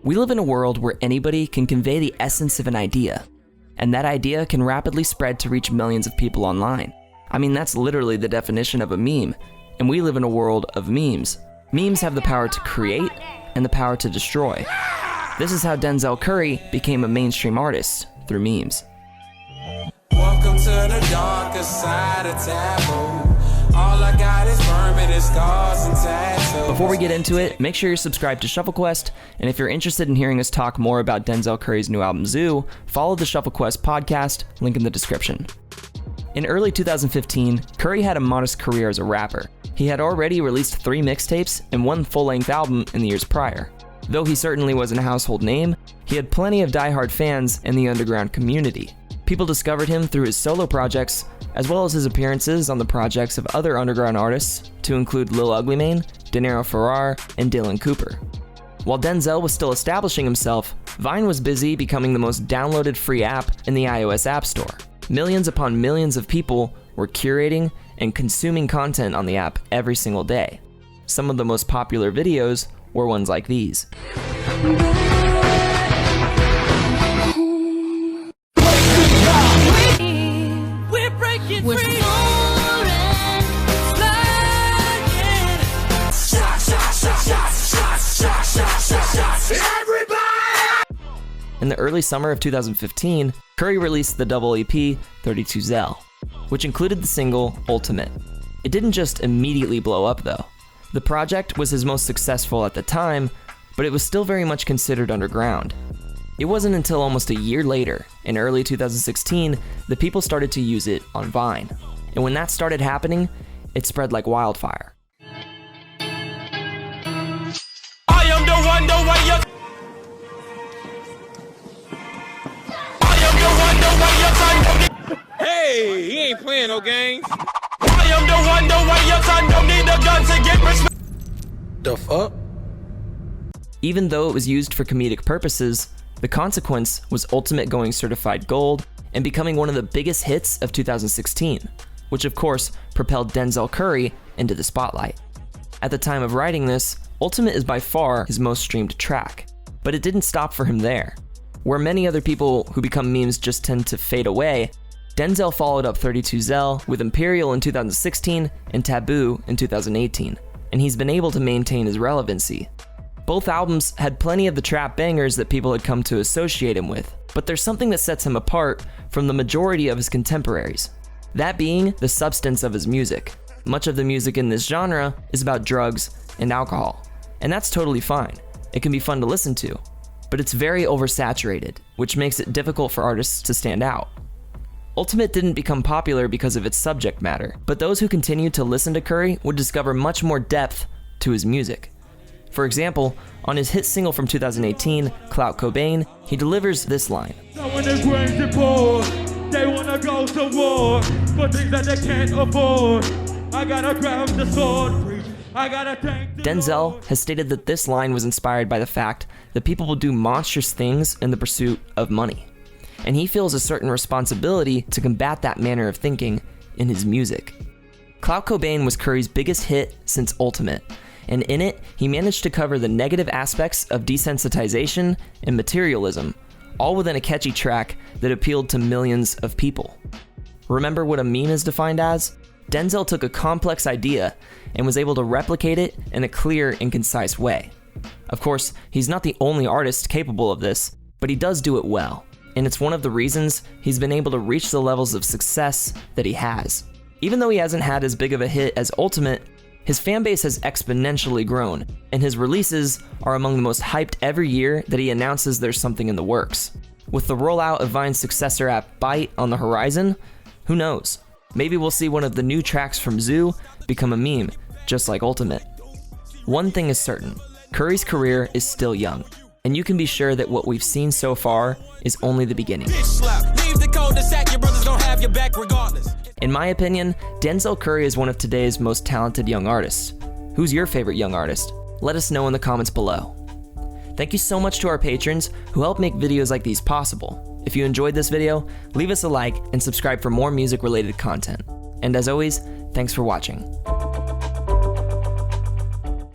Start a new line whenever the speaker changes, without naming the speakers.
We live in a world where anybody can convey the essence of an idea, and that idea can rapidly spread to reach millions of people online. I mean, that's literally the definition of a meme, and we live in a world of memes. Memes have the power to create and the power to destroy. This is how Denzel Curry became a mainstream artist, through memes.
Welcome to the darker side of taboo. All I got is permanent scars and tattoos.
Before we get into it, make sure you're subscribed to ShuffleQuest, and if you're interested in hearing us talk more about Denzel Curry's new album Zoo, follow the ShuffleQuest podcast, link in the description. In early 2015, Curry had a modest career as a rapper. He had already released 3 mixtapes and 1 full-length album in the years prior. Though he certainly wasn't a household name, he had plenty of die-hard fans in the underground community. People discovered him through his solo projects, as well as his appearances on the projects of other underground artists, to include Lil Ugly Mane, Dinero Ferrar, and Dylan Cooper. While Denzel was still establishing himself, Vine was busy becoming the most downloaded free app in the iOS App Store. Millions upon millions of people were curating and consuming content on the app every single day. Some of the most popular videos were ones like these.
We're free.
In the early summer of 2015, Curry released the double EP 32 Zell, which included the single Ultimate. It didn't just immediately blow up though. The project was his most successful at the time, but it was still very much considered underground. It wasn't until almost a year later, in early 2016, that people started to use it on Vine. And when that started happening, it spread like wildfire.
I am the one, the way you. I am the one, the way you turn. Hey, he ain't playing no games. I am the one, the way you turn. Don't need a gun to get respect. The fuck?
Even though it was used for comedic purposes, the consequence was Ultimate going certified gold and becoming one of the biggest hits of 2016, which of course propelled Denzel Curry into the spotlight. At the time of writing this, Ultimate is by far his most streamed track, but it didn't stop for him there. Where many other people who become memes just tend to fade away, Denzel followed up 32 Zell with Imperial in 2016 and Taboo in 2018, and he's been able to maintain his relevancy. Both albums had plenty of the trap bangers that people had come to associate him with, but there's something that sets him apart from the majority of his contemporaries. That being the substance of his music. Much of the music in this genre is about drugs and alcohol, and that's totally fine. It can be fun to listen to, but it's very oversaturated, which makes it difficult for artists to stand out. Ultimate didn't become popular because of its subject matter, but those who continued to listen to Curry would discover much more depth to his music. For example, on his hit single from 2018, Clout Cobain, he delivers this line.
They wanna go to war for things that they can't afford. I gotta grab the sword, I gotta thank the
Denzel
Lord.
has stated that this line was inspired by the fact that people will do monstrous things in the pursuit of money. And he feels a certain responsibility to combat that manner of thinking in his music. Clout Cobain was Curry's biggest hit since Ultimate, and in it, he managed to cover the negative aspects of desensitization and materialism, all within a catchy track that appealed to millions of people. Remember what a meme is defined as? Denzel took a complex idea and was able to replicate it in a clear and concise way. Of course, he's not the only artist capable of this, but he does do it well, and it's one of the reasons he's been able to reach the levels of success that he has. Even though he hasn't had as big of a hit as Ultimate, his fanbase has exponentially grown, and his releases are among the most hyped every year that he announces there's something in the works. With the rollout of Vine's successor app Byte on the horizon, who knows? Maybe we'll see one of the new tracks from Zoo become a meme, just like Ultimate. One thing is certain, Curry's career is still young, and you can be sure that what we've seen so far is only the beginning. In my opinion, Denzel Curry is one of today's most talented young artists. Who's your favorite young artist? Let us know in the comments below. Thank you so much to our patrons who help make videos like these possible. If you enjoyed this video, leave us a like and subscribe for more music-related content. And as always, thanks for watching.